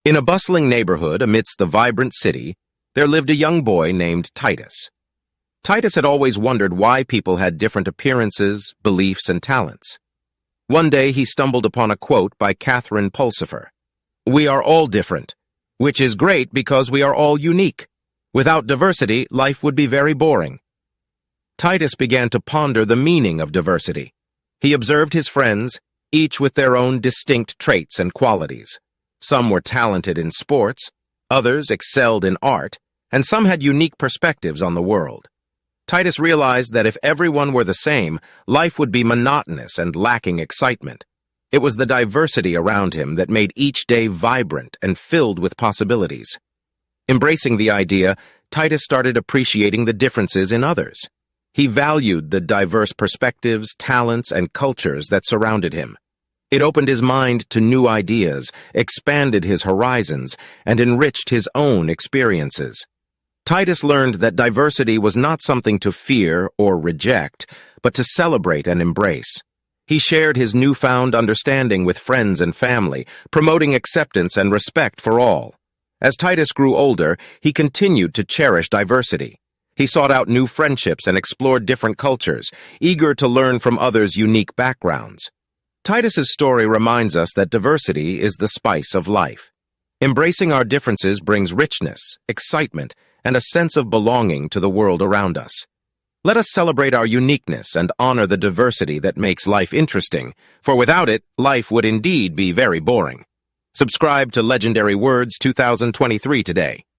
In a bustling neighborhood amidst the vibrant city, there lived a young boy named Titus. Titus had always wondered why people had different appearances, beliefs, and talents. One day he stumbled upon a quote by Catherine Pulsifer. "We are all different, which is great because we are all unique. Without diversity, life would be very boring." Titus began to ponder the meaning of diversity. He observed his friends, each with their own distinct traits and qualities. Some were talented in sports, others excelled in art, and some had unique perspectives on the world. Titus realized that if everyone were the same, life would be monotonous and lacking excitement. It was the diversity around him that made each day vibrant and filled with possibilities. Embracing the idea, Titus started appreciating the differences in others. He valued the diverse perspectives, talents, and cultures that surrounded him. It opened his mind to new ideas, expanded his horizons, and enriched his own experiences. Titus learned that diversity was not something to fear or reject, but to celebrate and embrace. He shared his newfound understanding with friends and family, promoting acceptance and respect for all. As Titus grew older, he continued to cherish diversity. He sought out new friendships and explored different cultures, eager to learn from others' unique backgrounds. Titus's story reminds us that diversity is the spice of life. Embracing our differences brings richness, excitement, and a sense of belonging to the world around us. Let us celebrate our uniqueness and honor the diversity that makes life interesting, for without it, life would indeed be very boring. Subscribe to Legendary Words 2023 today.